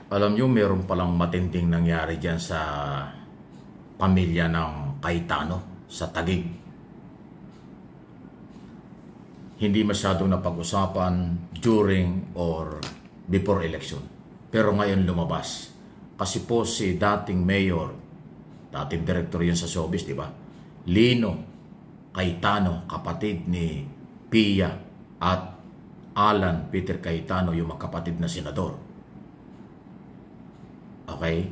Alam nyo, meron palang matinding nangyari dyan sa pamilya ng Cayetano sa Taguig. Hindi masyadong napag-usapan during or before election. Pero ngayon lumabas. Kasi po si dating mayor, dating director yun sa showbiz, di ba? Lino Cayetano, kapatid ni Pia at Alan Peter Cayetano, yung magkapatid na senador. Okay?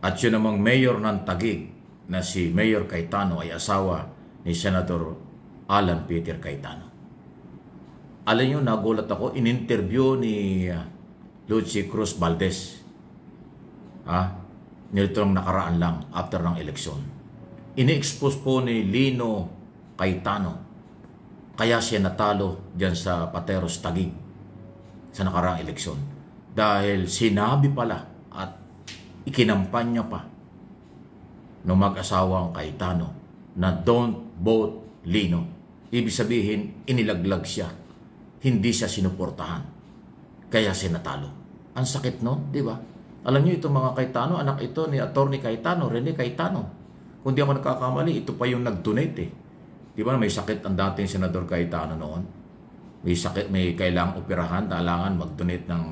At yun namang mayor ng Taguig na si Mayor Cayetano ay asawa ni Senador Alan Peter Cayetano. Alam nyo, nagulat ako, in-interview ni Lucy Cruz Valdez. Nito lang nakaraan lang after ng eleksyon. Ini-expose po ni Lino Cayetano kaya siya natalo dyan sa Pateros Taguig sa nakaraang eleksyon. Dahil sinabi pala at ikinampanya pa ng mag-asawang Cayetano na don't vote Lino. Ibig sabihin, inilaglag siya. Hindi siya sinuportahan. Kaya siya natalo. Ang sakit no, di ba? Alam niyo itong mga Cayetano, anak ito ni Attorney Cayetano, Rene Cayetano. Kung di ako nagkakamali, ito pa yung nag-donate eh. Di ba may sakit ang dating Senador Cayetano noon? May sakit, may kailangang operahan, kailangan mag-donate ng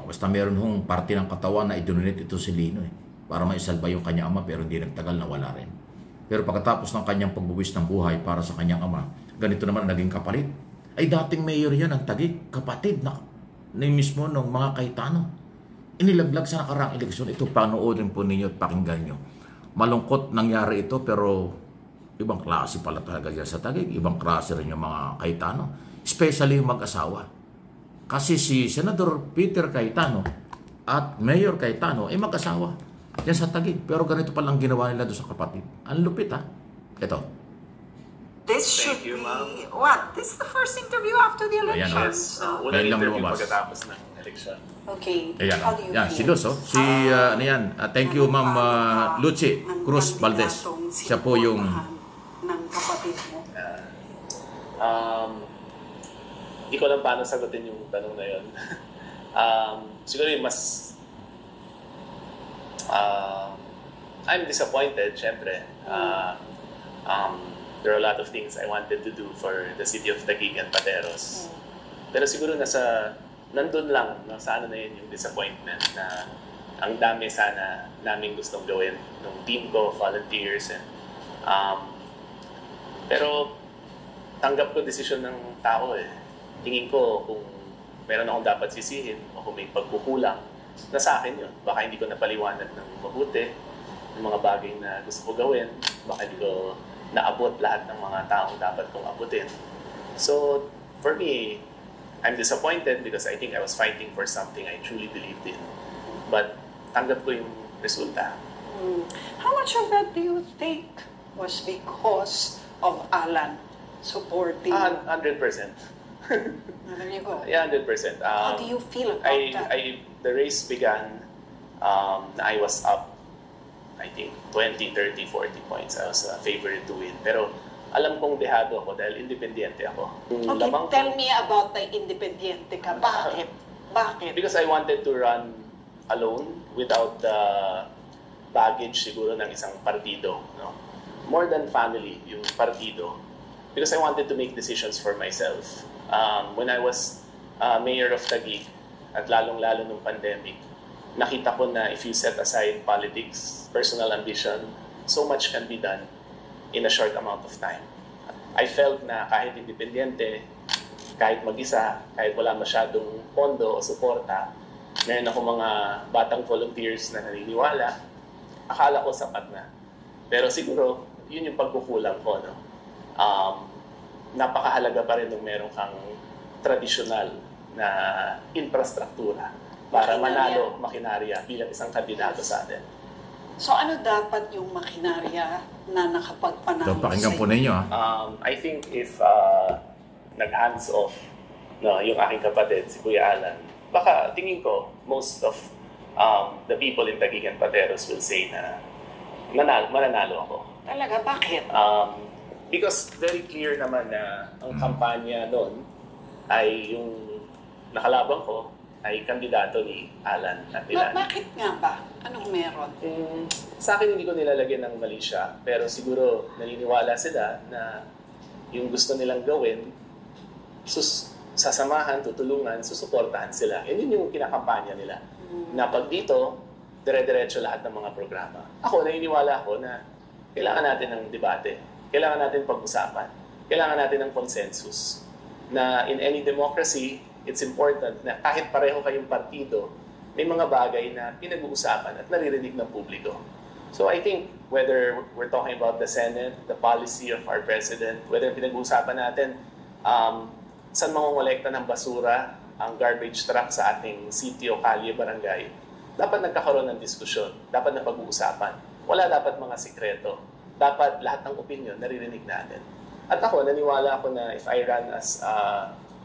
basta meron hong parte ng katawan na i-donate ito si Lino eh, para maisalba yung kanyang ama, pero hindi nagtagal na wala rin. Pero pagkatapos ng kanyang pagbuwis ng buhay para sa kanyang ama, ganito naman ang naging kapalit. Ay dating mayor yan ng Taguig, kapatid na mismo ng mga Cayetano. Inilaglag sa nakaraang eleksyon. Ito panoodin po ninyo at pakinggan nyo. Malungkot nangyari ito, pero ibang klase pala talaga dyan sa Taguig. Ibang klase rin yung mga Cayetano, especially yung mag-asawa. Kasi si Senador Peter Cayetano at Mayor Cayetano ay mag-asawa yan sa Taguig. Pero ganito palang ginawa nila doon sa kapatid. Ang lupit ha. Ito. This should be, what? This is the first interview after the election. Yes. Unang interview pagkatapos ng election. Okay. Ayan, how do you yan, feel? si Luz, si, ano yan, thank you Ma'am Lucy Cruz Valdez. Siya po yung ng kapatid mo. Hindi ko alam paano sagutin yung tanong na yun. Siguro yung mas I'm disappointed, syempre. There are a lot of things I wanted to do for the city of Taguig and Pateros. Pero siguro nandun lang, sa ano na yun yung disappointment na ang dami sana namin gustong gawin ng team ko, volunteers. Pero tanggap ko desisyon ng tao eh. Tingin ko kung meron akong dapat sisihin o kung may pagkukulang, na sa akin yun. Baka hindi ko napaliwanag ng mabuti ng mga bagay na gusto ko gawin. Baka hindi ko naabot lahat ng mga taong dapat kong abutin. So, for me, I'm disappointed because I think I was fighting for something I truly believed in. But tanggap ko yung resulta. How much of that do you think was because of Alan supporting? 100%. There you go. Yeah, 100%. How do you feel about that? The race began na I was up, I think, 20, 30, 40 points. I was a favorite to win. Pero alam kong dehado ako dahil independiente ako. Okay, tell me about the independiente ka. Bakit? Bakit? Because I wanted to run alone without the baggage siguro ng isang partido. No? More than family, yung partido. Because I wanted to make decisions for myself. When I was mayor of Taguig, at lalong-lalo nung pandemic, nakita ko na if you set aside politics, personal ambition, so much can be done in a short amount of time. I felt na kahit independiente, kahit mag-isa, kahit wala masyadong pondo o suporta, meron ako mga batang volunteers na naniniwala, akala ko sapat na. Pero siguro, yun yung pagkukulang ko. No? Napakahalaga pa rin nung meron kang tradisyonal na infrastruktura para manalo makinarya bilang isang kandidato sa atin. So ano dapat yung makinarya na nakapagpanalo pakinggan po ninyo I think if nag-hands off yung aking kapatid, si Kuya Alan, baka tingin ko most of the people in Taguig and Pateros will say na mananalo ako. Talaga? Bakit? Because very clear naman na ang kampanya noon ay yung nakalaban ko ay kandidato ni Alan Atilan. Bakit nga ba? Anong meron? Sa akin hindi ko nilalagyan ng mali siya, pero siguro naniniwala sila na yung gusto nilang gawin, sasamahan, tutulungan, susuportahan sila. Yun yung kinakampanya nila. Na pag dito, dire-diretso lahat ng mga programa. Ako, naniniwala ako na kailangan natin ng debate. Kailangan natin pag-usapan. Kailangan natin ng consensus. Na in any democracy, it's important na kahit pareho kayong partido, may mga bagay na pinag-uusapan at naririnig ng publiko. So I think whether we're talking about the Senate, the policy of our President, whether pinag-uusapan natin saan mangongolekta ng basura ang garbage truck sa ating sitio, kalye, barangay, dapat nagkakaroon ng diskusyon, dapat na pag-uusapan. Wala dapat mga sikreto. Dapat lahat ng opinion naririnig natin. At ako, naniwala ako na if I ran as,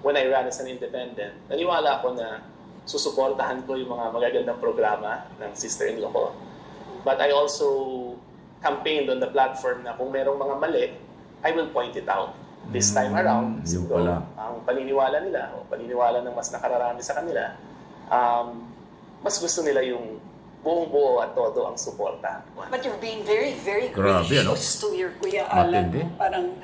when I ran as an independent, naniwala ako na susuportahan ko yung mga magagandang programa ng sister-in-law ko. But I also campaigned on the platform na kung merong mga mali, I will point it out. This time around, siguro, ang paniniwala nila, o paniniwala ng mas nakararami sa kanila, mas gusto nila yung buong-buo at todo ang suporta. But you're being very, very Grabe, gracious to your Kuya Alan. Matindi. Parang,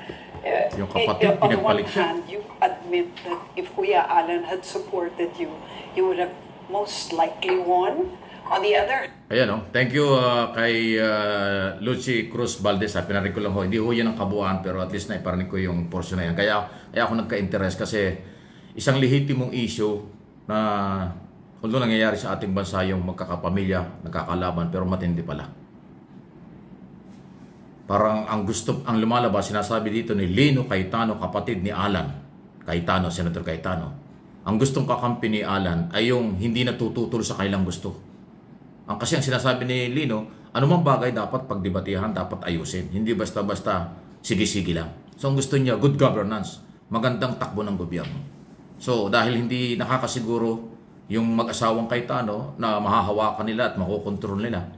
Yung kapatid, on one pinagpalit siya. hand, you admit that if Kuya Alan had supported you, you would have most likely won. On the other, Ayan o. Thank you kay Lucy Cruz Valdez. Pinarin ko lang ho. Hindi ho yan ang kabuuan pero at least na iparinig ko yung portion na yan. Kaya ako nagka-interest kasi isang lehitimong issue na although nangyayari sa ating bansa yung magkakapamilya, nagkakalaban pero matindi pala. Parang ang lumalabas, sinasabi dito ni Lino Cayetano, kapatid ni Alan Cayetano, Senator Cayetano. Ang gustong kakampi ni Alan ay yung hindi natututol sa kailang gusto. Kasi ang sinasabi ni Lino, anumang bagay dapat pagdebatihan, dapat ayusin. Hindi basta-basta sige-sige lang. So ang gusto niya, good governance, magandang takbo ng gobyerno. So dahil hindi nakakasiguro yung mag-asawang Cayetano na mahahawakan nila at makokontrol nila,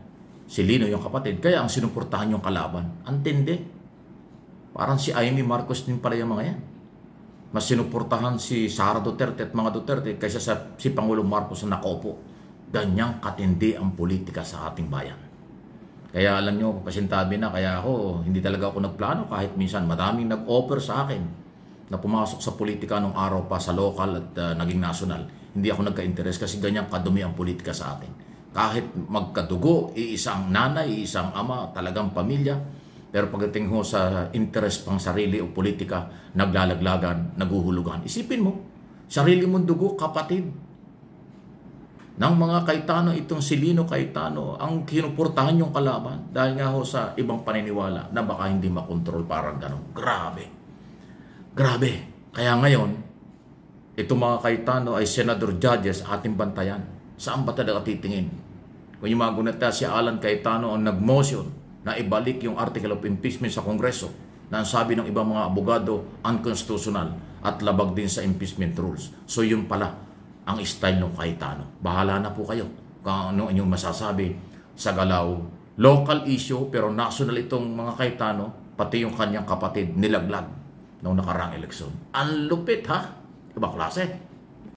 si Lino yung kapatid, kaya ang sinuportahan yung kalaban. Antindi. Parang si Amy Marcos din pala yung mga yan. Mas sinuportahan si Sara Duterte at mga Duterte kaysa si Pangulong Marcos na nakaupo. Ganyang katindi ang politika sa ating bayan. Kaya alam nyo, pasintabi na, kaya ako, hindi talaga ako nagplano kahit minsan madaming nag-offer sa akin na pumasok sa politika nung araw pa sa local at naging national. Hindi ako nagka-interest kasi ganyang kadumi ang politika sa atin. Kahit magkadugo, iisang nanay, iisang ama, talagang pamilya. Pero pagdating ho sa interest pang sarili o politika, naglalaglagan, naguhulugan. Isipin mo, sarili mong dugo, kapatid ng mga Cayetano, itong si Lino Cayetano, ang kinuportahan yung kalaban dahil nga ho sa ibang paniniwala na baka hindi makontrol, parang gano'n. Grabe. Grabe. Kaya ngayon, itong mga Cayetano ay senador judges ating bantayan. Saan ba talaga titingin? Kung yung mga gunata si Alan Cayetano ang nag-motion na ibalik yung article of impeachment sa Kongreso na ang sabi ng ibang mga abogado unconstitutional at labag din sa impeachment rules. So yun pala ang style ng Cayetano. Bahala na po kayo kung ano inyong masasabi sa galaw. Local issue pero national itong mga Cayetano, pati yung kanyang kapatid nilaglag noong nakaraang eleksyon. Ang lupit ha? Ibang klase.